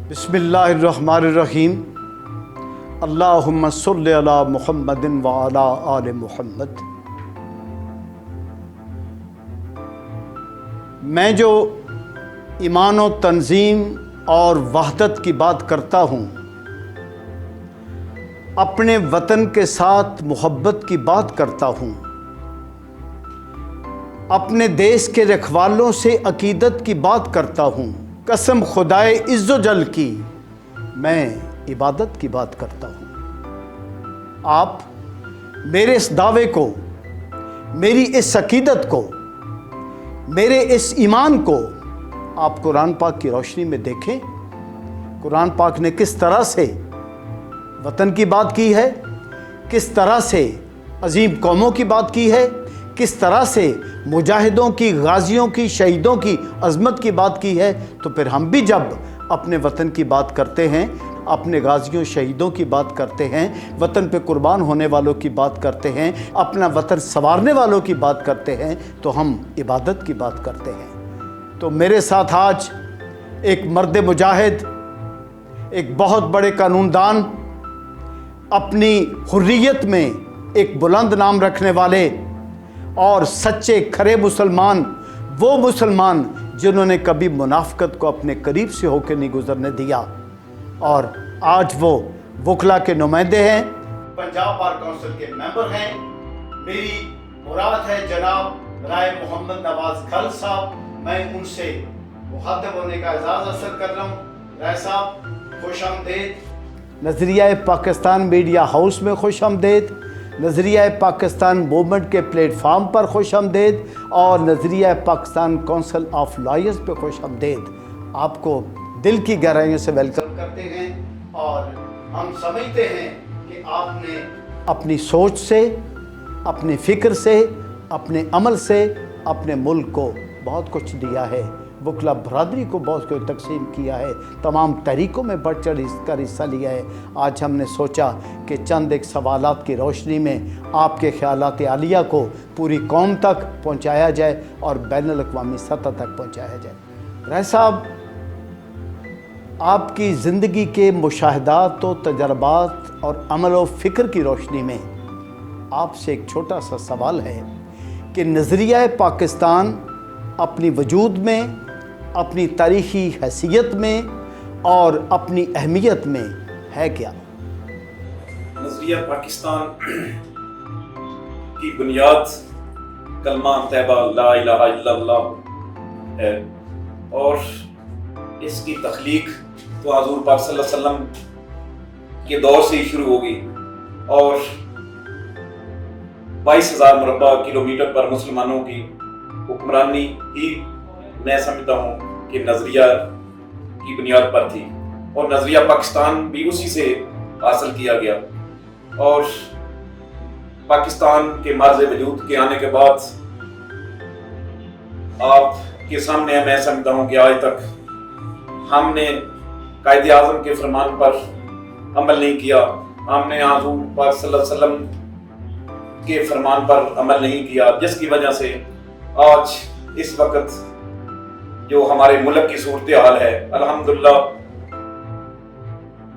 بسم اللہ الرحمن الرحیم اللہم صلی علی محمد وعلی آل محمد۔ میں جو ایمان و تنظیم اور وحدت کی بات کرتا ہوں، اپنے وطن کے ساتھ محبت کی بات کرتا ہوں، اپنے دیش کے رکھوالوں سے عقیدت کی بات کرتا ہوں، قسم خدائے عز و جل کی میں عبادت کی بات کرتا ہوں۔ آپ میرے اس دعوے کو، میری اس عقیدت کو، میرے اس ایمان کو آپ قرآن پاک کی روشنی میں دیکھیں۔ قرآن پاک نے کس طرح سے وطن کی بات کی ہے، کس طرح سے عظیم قوموں کی بات کی ہے، کس طرح سے مجاہدوں کی، غازیوں کی، شہیدوں کی عظمت کی بات کی ہے، تو پھر ہم بھی جب اپنے وطن کی بات کرتے ہیں، اپنے غازیوں شہیدوں کی بات کرتے ہیں، وطن پہ قربان ہونے والوں کی بات کرتے ہیں، اپنا وطن سنوارنے والوں کی بات کرتے ہیں، تو ہم عبادت کی بات کرتے ہیں۔ تو میرے ساتھ آج ایک مرد مجاہد، ایک بہت بڑے قانون دان، اپنی حریت میں ایک بلند نام رکھنے والے اور سچے کھرے مسلمان، وہ مسلمان جنہوں نے کبھی منافقت کو اپنے قریب سے ہو کے نہیں گزرنے دیا، اور آج وہ وکلا کے نمائندے ہیں، پنجاب بار کونسل کے ممبر ہیں۔ میری مراد ہے جناب رائے محمد نواز کھل صاحب، میں ان سے مخاطب ہونے کا اعزاز حاصل کر رہا ہوں۔ رائے صاحب خوش آمدید، نظریہ پاکستان میڈیا ہاؤس میں خوش آمدید، نظریہ پاکستان موومنٹ کے پلیٹ فارم پر خوش آمدید، اور نظریہ پاکستان کونسل آف لائرز پہ خوش آمدید۔ آپ کو دل کی گہرائیوں سے ویلکم کرتے ہیں، اور ہم سمجھتے ہیں کہ آپ نے اپنی سوچ سے، اپنی فکر سے، اپنے عمل سے اپنے ملک کو بہت کچھ دیا ہے، وکلا برادری کو بہت کچھ تقسیم کیا ہے، تمام تحریکوں میں بڑھ چڑھ کر حصہ لیا ہے۔ آج ہم نے سوچا کہ چند ایک سوالات کی روشنی میں آپ کے خیالات عالیہ کو پوری قوم تک پہنچایا جائے اور بین الاقوامی سطح تک پہنچایا جائے۔ رائے صاحب، آپ کی زندگی کے مشاہدات و تجربات اور عمل و فکر کی روشنی میں آپ سے ایک چھوٹا سا سوال ہے کہ نظریہ پاکستان اپنی وجود میں، اپنی تاریخی حیثیت میں اور اپنی اہمیت میں ہے کیا؟ نظریہ پاکستان کی بنیاد کلمہ طیبہ لا الہ الا اللہ ہے، اور اس کی تخلیق تو حضور پاک صلی اللہ علیہ وسلم کے دور سے ہی شروع ہوگی، اور 22,000 مربع کلومیٹر پر مسلمانوں کی حکمرانی ہی میں سمجھتا ہوں کہ نظریہ کی بنیاد پر تھی، اور نظریہ پاکستان بھی اسی سے حاصل کیا گیا۔ اور پاکستان کے مرز وجود کے آنے کے بعد آپ کے سامنے میں سمجھتا ہوں کہ آج تک ہم نے قائد اعظم کے فرمان پر عمل نہیں کیا، ہم نے حضور پاک صلی اللہ علیہ وسلم کے فرمان پر عمل نہیں کیا، جس کی وجہ سے آج اس وقت جو ہمارے ملک کی صورتحال ہے الحمدللہ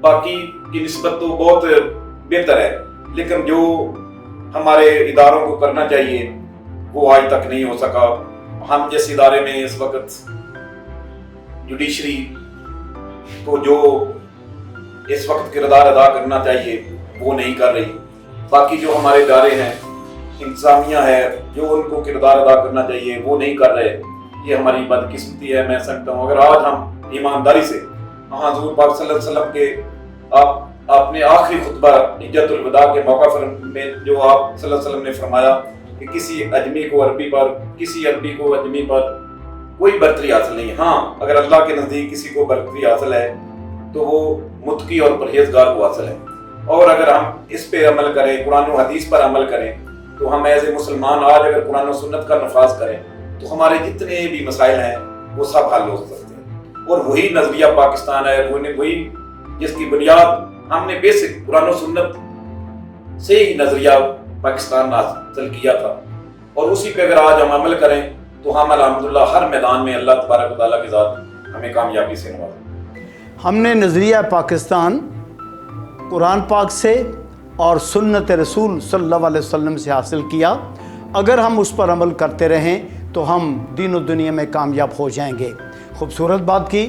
باقی کی نسبت تو بہت بہتر ہے، لیکن جو ہمارے اداروں کو کرنا چاہیے وہ آج تک نہیں ہو سکا۔ ہم جس ادارے میں اس وقت جوڈیشری کو جو اس وقت کردار ادا کرنا چاہیے وہ نہیں کر رہی، باقی جو ہمارے ادارے ہیں، انتظامیہ ہے، جو ان کو کردار ادا کرنا چاہیے وہ نہیں کر رہے، یہ ہماری بدقسمتی ہے۔ میں سمجھتا ہوں اگر آج ہم ایمانداری سے حضور پاک صلی اللہ علیہ وسلم کے آپ نے آخری خطبہ حجۃ الوداع کے موقع پر میں جو آپ صلی اللہ علیہ وسلم نے فرمایا کہ کسی اجمی کو عربی پر، کسی عربی کو اجمی پر کوئی برتری حاصل نہیں ہے، ہاں اگر اللہ کے نزدیک کسی کو برتری حاصل ہے تو وہ متقی اور پرہیزگار کو حاصل ہے، اور اگر ہم اس پہ عمل کریں، قرآن و حدیث پر عمل کریں، تو ہم ایز اے مسلمان آج اگر قرآن و سنت کا نفاذ کریں تو ہمارے جتنے بھی مسائل ہیں وہ سب حل ہو سکتے ہیں، اور وہی نظریہ پاکستان ہے، وہی جس کی بنیاد ہم نے بیسک قرآن و سنت سے ہی نظریہ پاکستان حاصل کیا تھا، اور اسی پہ اگر آج ہم عمل کریں تو ہم الحمدللہ ہر میدان میں اللہ تبارک و تعالیٰ کے ذات ہمیں کامیابی سے نوازیں۔ हमने नज़रिया पाकिस्तान कुरान पाक से और सुन्नत रसूल सल्लल्लाहु अलैहि वसल्लम से हासिल किया। अगर हम उस पर अमल करते रहें तो हम दीन और दुनिया में कामयाब हो जाएंगे। खूबसूरत बात की।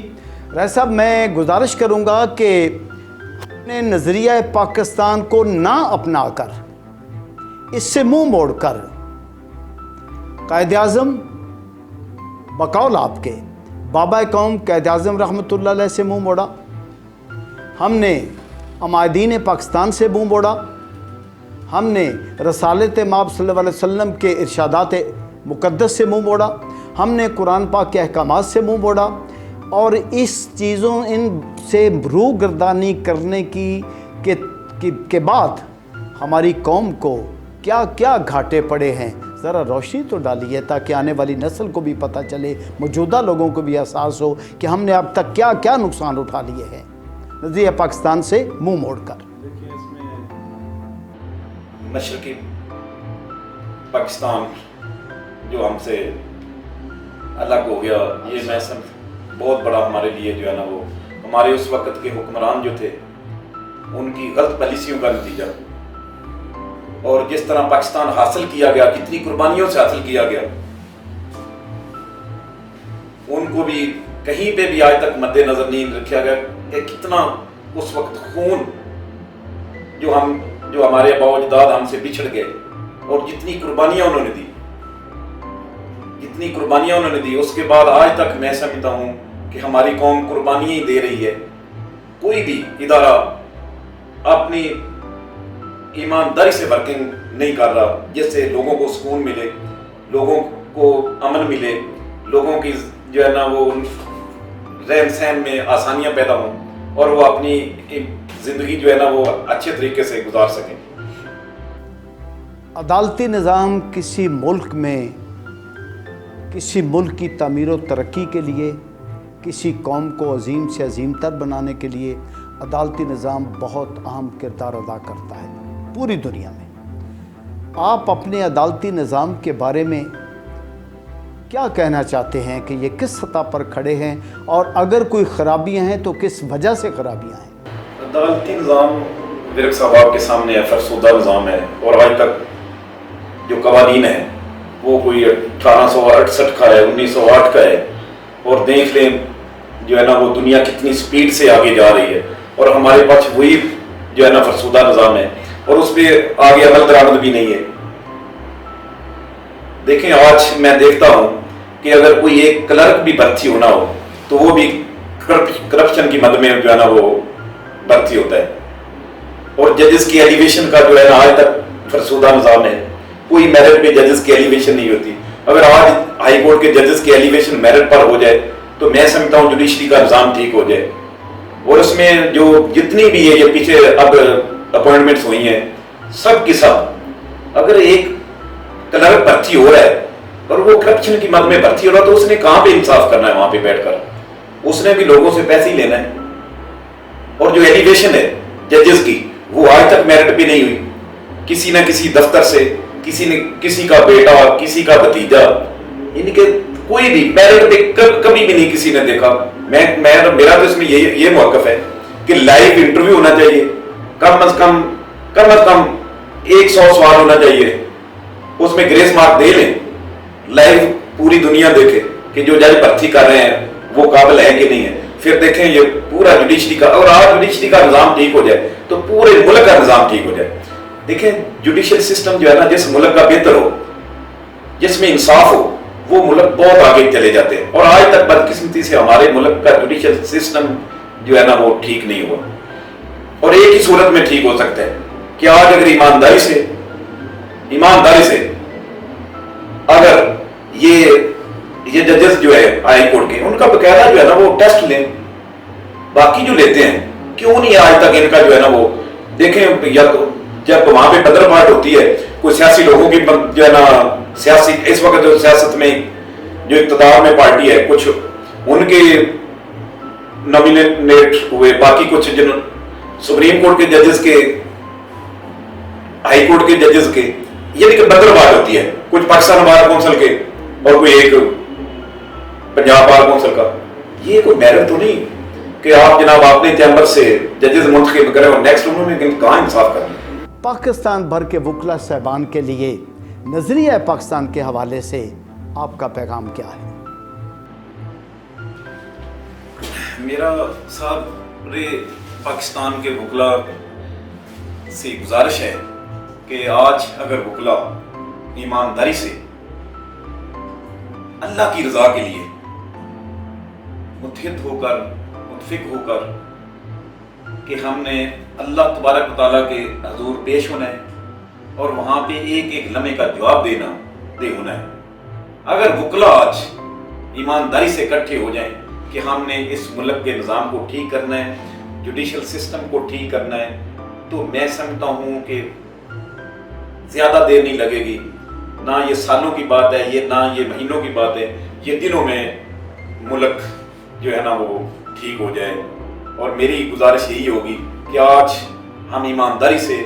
राय साहब, मैं गुजारिश करूँगा कि अपने नज़रिया पाकिस्तान को ना अपना कर, इससे मुँह मोड़ कर कायद-ए-आज़म बकौल आपके बाबा कौम कायद-ए-आज़म रहमतुल्लाह अलैह से मुँह मोड़ा, हमने अमायदीन पाकिस्तान से मुँह मोड़ा, हमने रसालत माब सल्लल्लाहु अलैहि वसल्लम के इरशादात मुक़द्दस से मुँह मोड़ा, हमने कुरान पाक के अहकामात से मुँह मोड़ा, और इस चीज़ों इन से रूगर्दानी करने के बाद हमारी कौम को क्या क्या घाटे पड़े हैं, ज़रा रोशनी तो डालिए ताकि आने वाली नस्ल को भी पता चले, मौजूदा लोगों को भी एहसास हो कि हमने अब तक क्या क्या नुकसान उठा लिए हैं नज़रिया पाकिस्तान से मुंह मोड़कर। देखिए, इसमें मशरक़ी पाकिस्तान जो हमसे अलग हो गया, ये मैं समझ बहुत बड़ा हमारे लिए जो है ना, वो हमारे उस वक़्त के हुक्मरान जो थे उनकी गलत पॉलिसियों का नतीजा। और जिस तरह पाकिस्तान हासिल किया गया, कितनी कुर्बानियों से हासिल किया गया, उनको भी कहीं पे भी आज तक मद्देनजर नहीं रखा गया कि कितना उस वक्त खून जो हमारे बावजदाद हमसे बिछड़ गए और जितनी कुर्बानियां उन्होंने दी, उसके बाद आज तक मैं समझता हूं कि हमारी कौम कुर्बानियां ही दे रही है। कोई भी इदारा अपनी ईमानदारी से वर्किंग नहीं कर रहा, जिससे लोगों को सुकून मिले, लोगों को अमन मिले, लोगों की जो है ना वो रहन सहन में आसानियां पैदा हों और वो अपनी ज़िंदगी जो है ना वो अच्छे तरीके से गुजार सकें। अदालती निज़ाम किसी मुल्क में, किसी मुल्क की तामीर व तरक्की के लिए, किसी कौम को अजीम से अजीम तर बनाने के लिए अदालती निज़ाम बहुत अहम किरदार अदा करता है पूरी दुनिया में। आप अपने अदालती निज़ाम के बारे में क्या कहना चाहते हैं कि ये किस सतह पर खड़े हैं, और अगर कोई ख़राबियाँ हैं तो किस वजह से ख़राबियाँ हैं? अदालती निज़ाम विरक साहब आपके सामने है, फरसुदा निज़ाम है, और आज तक जो कवानीन है वो कोई 1868 का है, 1908 का है, और देख लें जो है ना वो दुनिया कितनी स्पीड से आगे जा रही है, और हमारे पास वही जो है ना फरसुदा निज़ाम है, और उस पर आगे अमल दरामद भी नहीं है। देखें, आज मैं देखता हूं कि अगर कोई एक क्लर्क भी भर्ती होना हो तो वो भी करप्शन की मद में जो है ना वो भर्ती होता है, और जजेस की एलिवेशन का जो है ना आज तक फरसुदा निज़ाम है, कोई मेरिट पे जजेस की एलिवेशन नहीं होती। अगर आज हाई कोर्ट के जजेस की एलिवेशन मेरिट पर हो जाए तो मैं समझता हूँ जुडिशरी का निज़ाम ठीक हो जाए। और उसमें जो जितनी भी है ये पीछे अब अपॉइंटमेंट्स हुई हैं, सब की सब, अगर एक क्लर्क भर्ती हो रहा है और वो करप्शन की मद में भर्ती हो रहा है तो उसने कहाँ पे इंसाफ करना है? वहां पे बैठकर उसने भी लोगों से पैसे ही लेना है। और जो एलिवेशन है जजेस की वो आज तक मेरिट पे नहीं हुई, किसी न किसी दफ्तर से किसी का बेटा, किसी का भतीजा, इनके कोई भी मेरिट पे कभी भी नहीं किसी ने देखा। मेरा तो इसमें ये मौक़िफ़ है कि लाइव इंटरव्यू होना चाहिए, कम अज कम 100 सवाल होना चाहिए, उसमें ग्रेस मार्क दे लें, लाइव पूरी दुनिया देखे कि जो जज भर्ती कर रहे हैं वो काबिल है कि नहीं है, फिर देखें ये पूरा जुडिशरी का, और आज जुडिशरी का निज़ाम ठीक हो जाए तो पूरे मुल्क का निज़ाम ठीक हो जाए। देखें, जुडिशियल सिस्टम जो है ना, जिस मुल्क का बेहतर हो, जिसमें इंसाफ हो, वो मुल्क बहुत आगे चले जाते हैं। और आज तक बदकिस्मती से हमारे मुल्क का जुडिशियल सिस्टम जो है ना वो ठीक नहीं हुआ, और एक ही सूरत में ठीक हो सकता है कि आज अगर ईमानदारी से अगर ये जजेस जो है हाई कोर्ट के, उनका बकायदा जो है ना वो टेस्ट लें, बाकी जो लेते हैं क्यों नहीं आज तक इनका जो है ना वो देखें। या तो जब वहां पे बदर पार्ट होती है, कोई सियासी लोगों की जो है ना सियासी, इस वक्त जो सियासत में जो इक़्तिदार में पार्टी है, कुछ उनके नॉमिनेट हुए, बाकी कुछ जिन सुप्रीम कोर्ट के जजेस के, हाई कोर्ट के जजेस के, ये देखिए बदर पार्ट होती है, कुछ पाकिस्तान बार कौंसिल के और कोई एक पंजाब बार कौंसिल का। ये कोई मेरिट तो नहीं, कि आप जनाब अपने चैम्बर से जजेस मुंतखब करें और नेक्स्ट उन्होंने कहाँ इंसाफ करना। पाकिस्तान भर के वकला साहबान के लिए नज़रिया पाकिस्तान के हवाले से आपका पैगाम क्या है? मेरा सारे पाकिस्तान के वकला से गुजारिश है कि आज अगर वकला ईमानदारी से अल्लाह की रजा के लिए मुत्तहिद होकर मुतफिक होकर कि हमने अल्लाह तबारक व तआला के हजूर पेश होना है और वहाँ पे एक एक लम्हे का जवाब दे होना है। अगर वकला आज ईमानदारी से इकट्ठे हो जाएं कि हमने इस मुल्क के निज़ाम को ठीक करना है, जुडिशल सिस्टम को ठीक करना है, तो मैं समझता हूँ कि ज़्यादा देर नहीं लगेगी। ना ये सालों की बात है, ये ना ये महीनों की बात है, ये दिनों में मुल्क जो है ना वो ठीक हो जाए। और मेरी गुजारिश यही होगी कि आज हम ईमानदारी से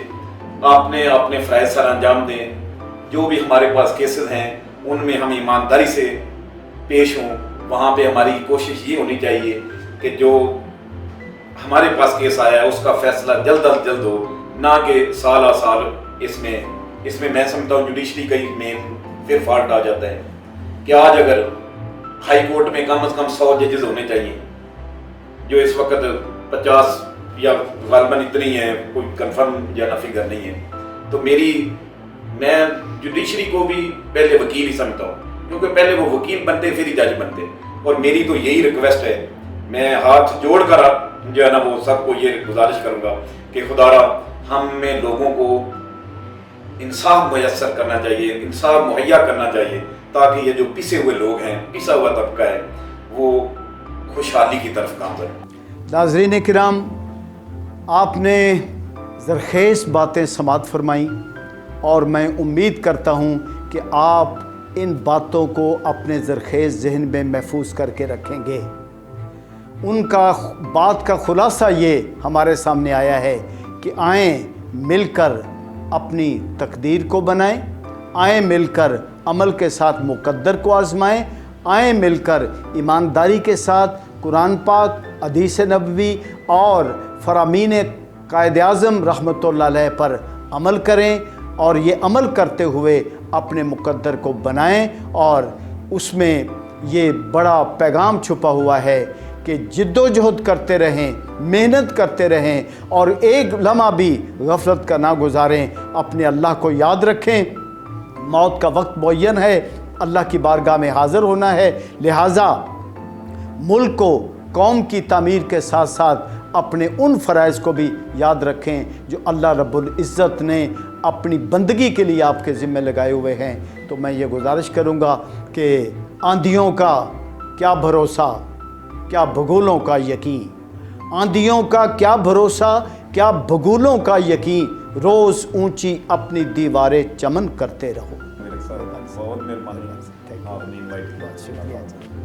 अपने फ़राइज़ सर अंजाम दें। जो भी हमारे पास केसेस हैं उनमें हम ईमानदारी से पेश हों। वहाँ पे हमारी कोशिश ये होनी चाहिए कि जो हमारे पास केस आया है उसका फैसला जल्द अज जल्द हो, ना कि साल साल इसमें मैं समझता हूँ जुडिशरी कई में फिर फॉल्ट आ जाता है कि आज अगर हाई कोर्ट में कम से कम 100 जजेस होने चाहिए, जो इस वक्त 50 या गालबन इतनी है, कोई कंफर्म या ना फिगर नहीं है। तो मैं जुडिशरी को भी पहले वकील ही समझता हूँ, क्योंकि पहले वो वकील बनते फिर ही जज बनते। और मेरी तो यही रिक्वेस्ट है, मैं हाथ जोड़कर जो है ना वो सबको ये गुजारिश करूँगा कि खुदारा हम में लोगों को इंसाफ मुयस्सर करना चाहिए, इंसाफ मुहैया करना चाहिए, ताकि ये जो पिसे हुए लोग हैं, पिसा हुआ तबका है, वो खुशहाली की तरफ काम करें। नाज़रीन किराम, आपने ज़रख़ेज़ बातें समाअत फरमाई और मैं उम्मीद करता हूँ कि आप इन बातों को अपने ज़रख़ेज़ ज़हन में महफूज करके रखेंगे। उनका बात का ख़ुलासा ये हमारे सामने आया है कि आएँ मिलकर अपनी तकदीर को बनाएं, आएँ मिलकर अमल के साथ मुक़द्दर को आज़माएं, आएँ मिलकर ईमानदारी के साथ कुरान पाक, हदीस नबवी और फ़रामीन कायद-ए-आज़म रहमतुल्लाह अलैह पर अमल करें और ये अमल करते हुए अपने मुक़द्दर को बनाएं। और उसमें ये बड़ा पैगाम छुपा हुआ है कि जिद्दोजहद करते रहें, मेहनत करते रहें और एक लम्हा भी गफलत का ना गुजारें। अपने अल्लाह को याद रखें, मौत का वक्त मुअय्यन है, अल्लाह की बारगाह में हाज़िर होना है। लिहाजा मुल्क को, कौम की तामीर के साथ साथ अपने उन फ़राइज़ को भी याद रखें जो अल्लाह रब्बुल इज़्ज़त ने अपनी बंदगी के लिए आपके ज़िम्मे लगाए हुए हैं। तो मैं ये गुजारिश करूँगा कि आंधियों का क्या भरोसा, क्या बगुलों का यकीन, आंधियों का क्या भरोसा, क्या बगुलों का यकीन, रोज़ ऊंची अपनी दीवारें चमन करते रहो। मेरे साथ बहुत मेहरबानी, आपने इनवाइट किया।